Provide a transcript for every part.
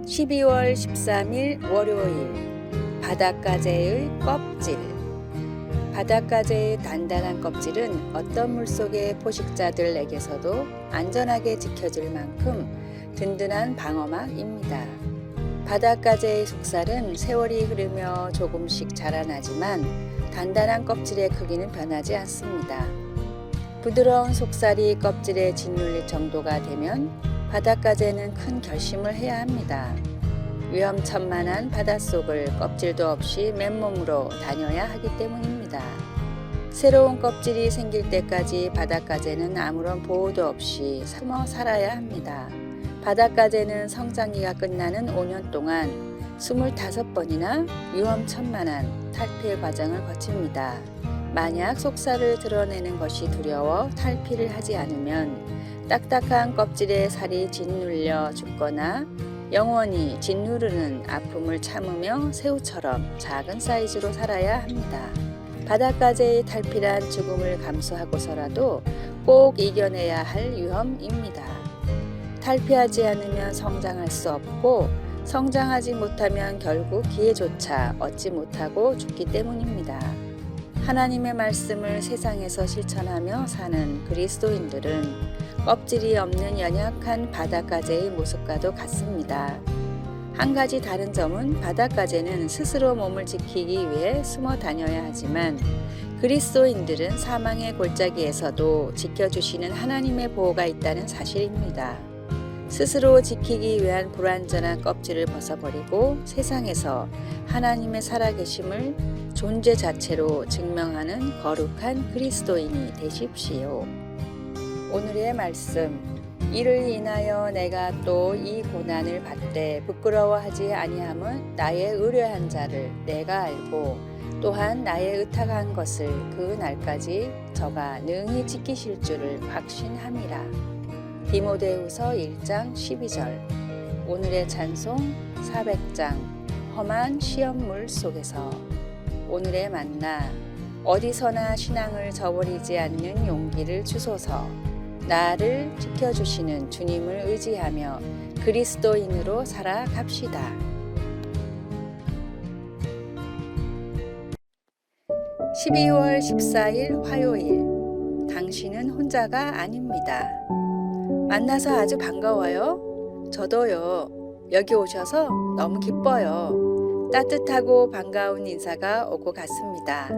12월 13일 월요일 바닷가재의 껍질. 바닷가재의 단단한 껍질은 어떤 물속의 포식자들에게서도 안전하게 지켜질 만큼 든든한 방어막입니다. 바닷가재의 속살은 세월이 흐르며 조금씩 자라나지만 단단한 껍질의 크기는 변하지 않습니다. 부드러운 속살이 껍질에 짓눌릴 정도가 되면 바닷가재는 큰 결심을 해야 합니다. 위험천만한 바닷속을 껍질도 없이 맨몸으로 다녀야 하기 때문입니다. 새로운 껍질이 생길 때까지 바닷가재는 아무런 보호도 없이 숨어 살아야 합니다. 바닷가재는 성장기가 끝나는 5년 동안 25번이나 위험천만한 탈피 과정을 거칩니다. 만약 속살을 드러내는 것이 두려워 탈피를 하지 않으면 딱딱한 껍질에 살이 짓눌려 죽거나 영원히 짓누르는 아픔을 참으며 새우처럼 작은 사이즈로 살아야 합니다. 바닷가재의 탈피란 죽음을 감수하고서라도 꼭 이겨내야 할 위험입니다. 탈피하지 않으면 성장할 수 없고 성장하지 못하면 결국 기회조차 얻지 못하고 죽기 때문입니다. 하나님의 말씀을 세상에서 실천하며 사는 그리스도인들은 껍질이 없는 연약한 바닷가재의 모습과도 같습니다. 한 가지 다른 점은 바닷가재는 스스로 몸을 지키기 위해 숨어 다녀야 하지만 그리스도인들은 사망의 골짜기에서도 지켜주시는 하나님의 보호가 있다는 사실입니다. 스스로 지키기 위한 불완전한 껍질을 벗어버리고 세상에서 하나님의 살아계심을 존재 자체로 증명하는 거룩한 그리스도인이 되십시오. 오늘의 말씀. 이를 인하여 내가 또 이 고난을 받되 부끄러워하지 아니함은 나의 의뢰한 자를 내가 알고 또한 나의 의탁한 것을 그 날까지 저가 능히 지키실 줄을 확신함이라. 디모데후서 1장 12절. 오늘의 찬송 400장 험한 시험물 속에서. 오늘의 만나. 어디서나 신앙을 저버리지 않는 용기를 주소서. 나를 지켜주시는 주님을 의지하며 그리스도인으로 살아갑시다. 12월 14일 화요일. 당신은 혼자가 아닙니다. 만나서 아주 반가워요. 저도요. 여기 오셔서 너무 기뻐요. 따뜻하고 반가운 인사가 오고 갔습니다.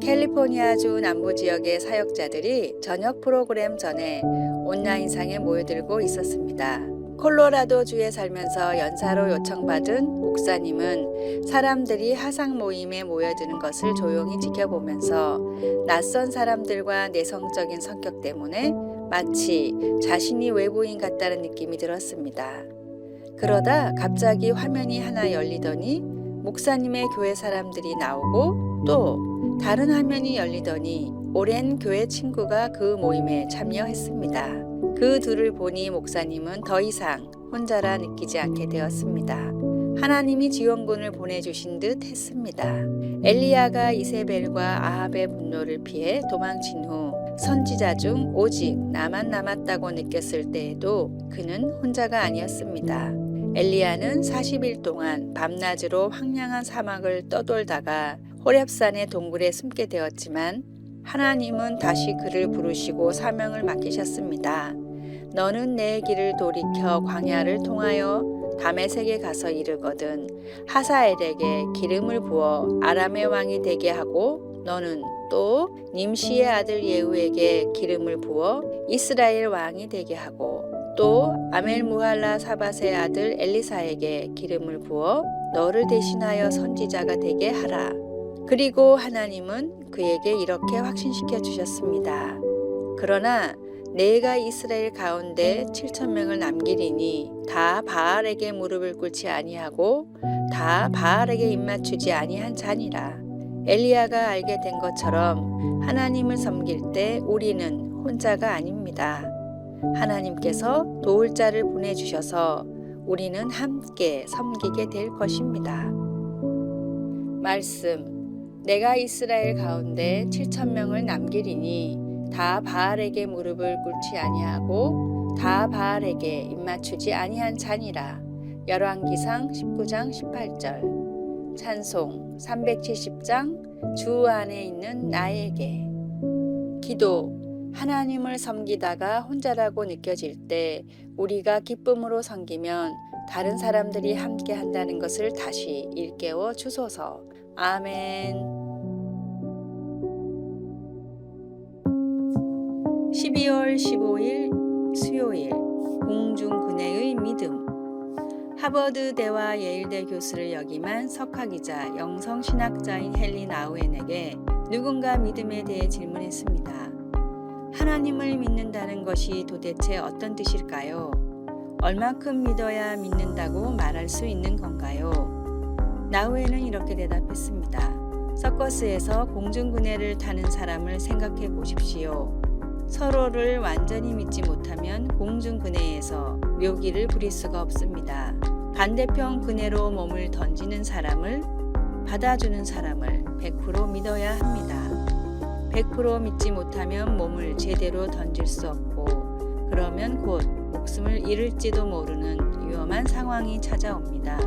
캘리포니아주 남부지역의 사역자들이 저녁 프로그램 전에 온라인상에 모여들고 있었습니다. 콜로라도주에 살면서 연사로 요청받은 목사님은 사람들이 화상 모임에 모여드는 것을 조용히 지켜보면서 낯선 사람들과 내성적인 성격 때문에 마치 자신이 외부인 같다는 느낌이 들었습니다. 그러다 갑자기 화면이 하나 열리더니 목사님의 교회 사람들이 나오고 또 다른 화면이 열리더니 오랜 교회 친구가 그 모임에 참여했습니다. 그 둘을 보니 목사님은 더 이상 혼자라 느끼지 않게 되었습니다. 하나님이 지원군을 보내주신 듯 했습니다. 엘리야가 이세벨과 아합의 분노를 피해 도망친 후 선지자 중 오직 나만 남았다고 느꼈을 때에도 그는 혼자가 아니었습니다. 엘리야는 40일 동안 밤낮으로 황량한 사막을 떠돌다가 호렙산의 동굴에 숨게 되었지만 하나님은 다시 그를 부르시고 사명을 맡기셨습니다. 너는 내 길을 돌이켜 광야를 통하여 다메섹에 가서 이르거든 하사엘에게 기름을 부어 아람의 왕이 되게 하고 너는 또 님시의 아들 예후에게 기름을 부어 이스라엘 왕이 되게 하고 또 아멜무할라 사밧의 아들 엘리사에게 기름을 부어 너를 대신하여 선지자가 되게 하라. 그리고 하나님은 그에게 이렇게 확신시켜 주셨습니다. 그러나 내가 이스라엘 가운데 7,000명을 남기리니 다 바알에게 무릎을 꿇지 아니하고 다 바알에게 입맞추지 아니한 자니라. 엘리야가 알게 된 것처럼 하나님을 섬길 때 우리는 혼자가 아닙니다. 하나님께서 도울 자를 보내주셔서 우리는 함께 섬기게 될 것입니다. 말씀. 내가 이스라엘 가운데 7,000명을 남기리니 다 바알에게 무릎을 꿇지 아니하고 다 바알에게 입맞추지 아니한 자니라. 열왕기상 19장 18절, 찬송 370장 주 안에 있는 나에게. 기도. 하나님을 섬기다가 혼자라고 느껴질 때 우리가 기쁨으로 섬기면 다른 사람들이 함께 한다는 것을 다시 일깨워 주소서. 아멘. 12월 15일 수요일, 공중근해의 믿음. 하버드대와 예일대 교수를 역임한 석학이자 영성신학자인 헨리 나우엔에게 누군가 믿음에 대해 질문했습니다. 하나님을 믿는다는 것이 도대체 어떤 뜻일까요? 얼마큼 믿어야 믿는다고 말할 수 있는 건가요? 나우엔은 이렇게 대답했습니다. 서커스에서 공중근해를 타는 사람을 생각해 보십시오. 서로를 완전히 믿지 못하면 공중근해에서 묘기를 부릴 수가 없습니다. 반대편 근해로 몸을 던지는 사람을, 받아주는 사람을 100% 믿어야 합니다. 100% 믿지 못하면 몸을 제대로 던질 수 없고, 그러면 곧 목숨을 잃을지도 모르는 위험한 상황이 찾아옵니다.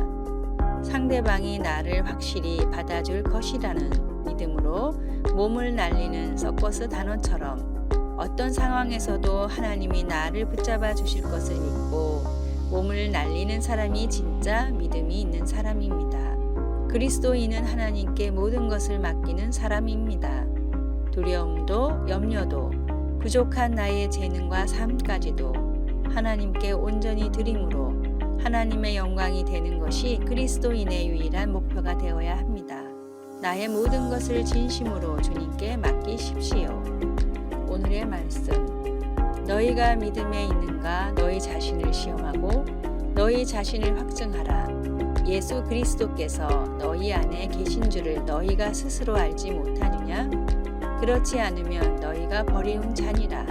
상대방이 나를 확실히 받아줄 것이라는 믿음으로 몸을 날리는 서커스 단원처럼 어떤 상황에서도 하나님이 나를 붙잡아 주실 것을 믿고 몸을 날리는 사람이 진짜 믿음이 있는 사람입니다. 그리스도인은 하나님께 모든 것을 맡기는 사람입니다. 두려움도 염려도 부족한 나의 재능과 삶까지도 하나님께 온전히 드림으로 하나님의 영광이 되는 것이 그리스도인의 유일한 목표가 되어야 합니다. 나의 모든 것을 진심으로 주님께 맡기십시오. 오늘의 말씀. 너희가 믿음에 있는가 너희 자신을 시험하고 너희 자신을 확증하라. 예수 그리스도께서 너희 안에 계신 줄을 너희가 스스로 알지 못하느냐? 그렇지 않으면 너희가 버리운 잔이라.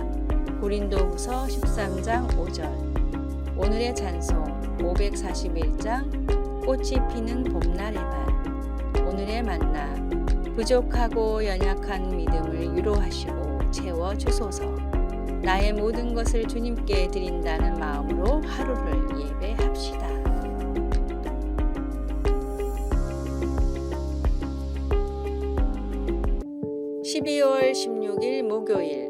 고린도후서 13장 5절. 오늘의 찬송 541장 꽃이 피는 봄날에만. 오늘의 만나. 부족하고 연약한 믿음을 위로하시고 채워주소서. 나의 모든 것을 주님께 드린다는 마음으로 하루를 예배합시다. (12월 16일) 목요일,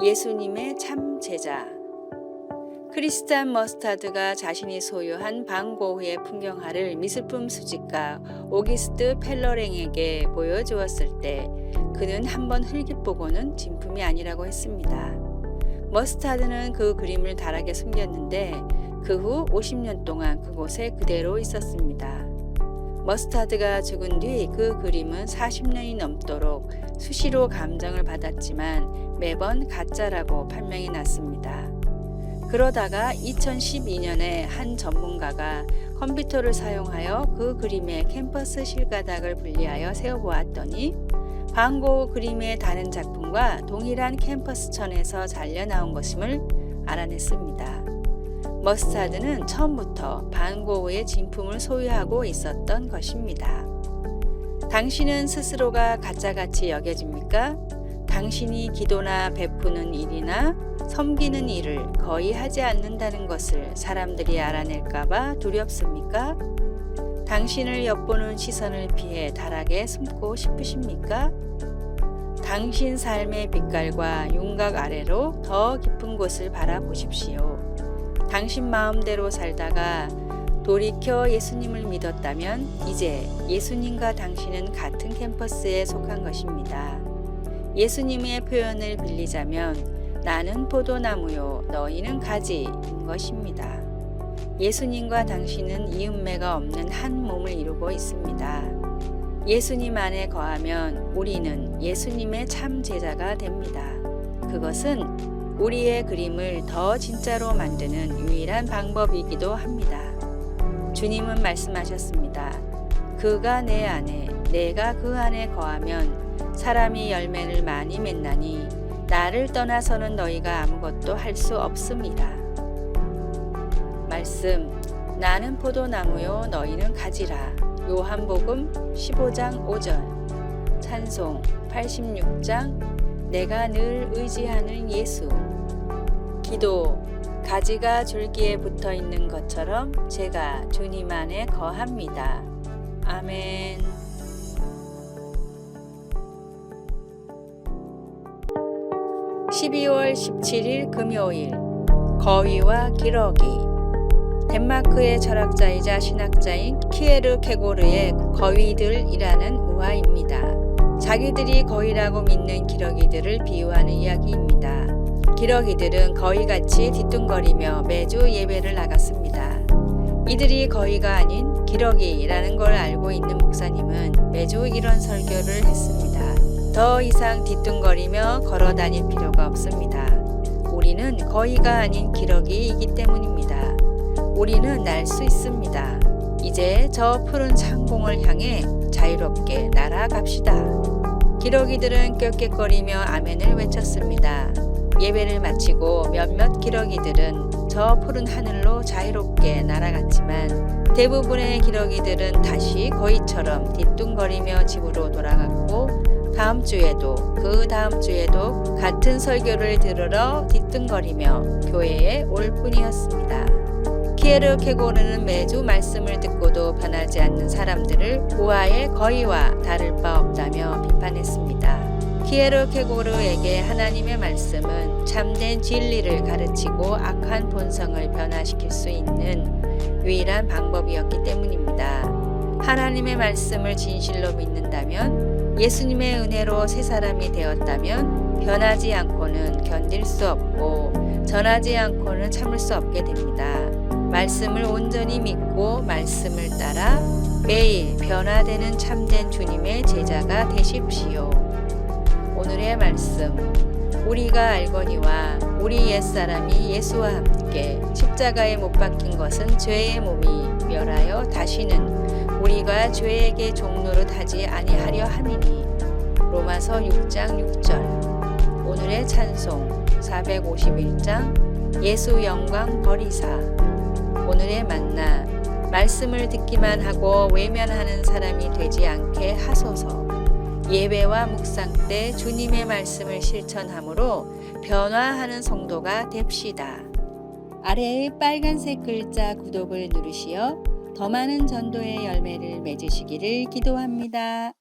예수님의 참 제자. 크리스찬 머스타드가 자신이 소유한 방고흐의 풍경화를 미술품 수집가 오기스트 펠러랭에게 보여주었을 때 그는 한번 흘깃보고는 진품이 아니라고 했습니다. 머스타드는 그 그림을 다락에 숨겼는데 그 후 50년 동안 그곳에 그대로 있었습니다. 머스타드가 죽은 뒤 그 그림은 40년이 넘도록 수시로 감정을 받았지만 매번 가짜라고 판명이 났습니다. 그러다가 2012년에 한 전문가가 컴퓨터를 사용하여 그 그림의 캔버스 실가닥을 분리하여 세어보았더니 방고흐 그림의 다른 작품과 동일한 캔버스 천에서 잘려 나온 것임을 알아냈습니다. 머스타드는 처음부터 방고흐의 진품을 소유하고 있었던 것입니다. 당신은 스스로가 가짜같이 여겨집니까? 당신이 기도나 베푸는 일이나 섬기는 일을 거의 하지 않는다는 것을 사람들이 알아낼까봐 두렵습니까? 당신을 엿보는 시선을 피해 다락에 숨고 싶으십니까? 당신 삶의 빛깔과 윤곽 아래로 더 깊은 곳을 바라보십시오. 당신 마음대로 살다가 돌이켜 예수님을 믿었다면 이제 예수님과 당신은 같은 캠퍼스에 속한 것입니다. 예수님의 표현을 빌리자면 나는 포도나무요 너희는 가지인 것입니다. 예수님과 당신은 이음매가 없는 한 몸을 이루고 있습니다. 예수님 안에 거하면 우리는 예수님의 참 제자가 됩니다. 그것은 우리의 그림을 더 진짜로 만드는 유일한 방법이기도 합니다. 주님은 말씀하셨습니다. 그가 내 안에 내가 그 안에 거하면 사람이 열매를 많이 맺나니 나를 떠나서는 너희가 아무것도 할 수 없습니다. 말씀. 나는 포도나무요 너희는 가지라. 요한복음 15장 5절. 찬송 86장 내가 늘 의지하는 예수. 기도. 가지가 줄기에 붙어 있는 것처럼 제가 주님 안에 거합니다. 아멘. 12월 17일 금요일, 거위와 기러기. 덴마크의 철학자이자 신학자인 키에르 케고르의 거위들이라는 우화입니다. 자기들이 거위라고 믿는 기러기들을 비유하는 이야기입니다. 기러기들은 거위같이 뒤뚱거리며 매주 예배를 나갔습니다. 이들이 거위가 아닌 기러기라는 걸 알고 있는 목사님은 매주 이런 설교를 했습니다. 더 이상 뒤뚱거리며 걸어 다닐 필요가 없습니다. 우리는 거위가 아닌 기러기이기 때문입니다. 우리는 날 수 있습니다. 이제 저 푸른 창공을 향해 자유롭게 날아갑시다. 기러기들은 꾀꾀거리며 아멘을 외쳤습니다. 예배를 마치고 몇몇 기러기들은 저 푸른 하늘로 자유롭게 날아갔지만 대부분의 기러기들은 다시 거위처럼 뒤뚱거리며 집으로 돌아갔고 다음 주에도 그 다음 주에도 같은 설교를 들으러 뒤뚱거리며 교회에 올 뿐이었습니다. 키에르 케고르는 매주 말씀을 듣고도 변하지 않는 사람들을 우화의 거위와 다를 바 없다며 비판했습니다. 키에르 케고르에게 하나님의 말씀은 참된 진리를 가르치고 악한 본성을 변화시킬 수 있는 유일한 방법이었기 때문입니다. 하나님의 말씀을 진실로 믿는다면, 예수님의 은혜로 새 사람이 되었다면 변하지 않고는 견딜 수 없고 전하지 않고는 참을 수 없게 됩니다. 말씀을 온전히 믿고 말씀을 따라 매일 변화되는 참된 주님의 제자가 되십시오. 오늘의 말씀, 우리가 알거니와 우리 옛사람이 예수와 함께 십자가에 못 박힌 것은 죄의 몸이 멸하여 다시는 우리가 죄에게 종노릇 하지 아니하려 함이니. 로마서 6장 6절. 오늘의 찬송 451장 예수 영광 버리사. 오늘의 만나, 말씀을 듣기만 하고 외면하는 사람이 되지 않게 하소서. 예배와 묵상 때 주님의 말씀을 실천함으로 변화하는 성도가 됩시다. 아래의 빨간색 글자 구독을 누르시어 더 많은 전도의 열매를 맺으시기를 기도합니다.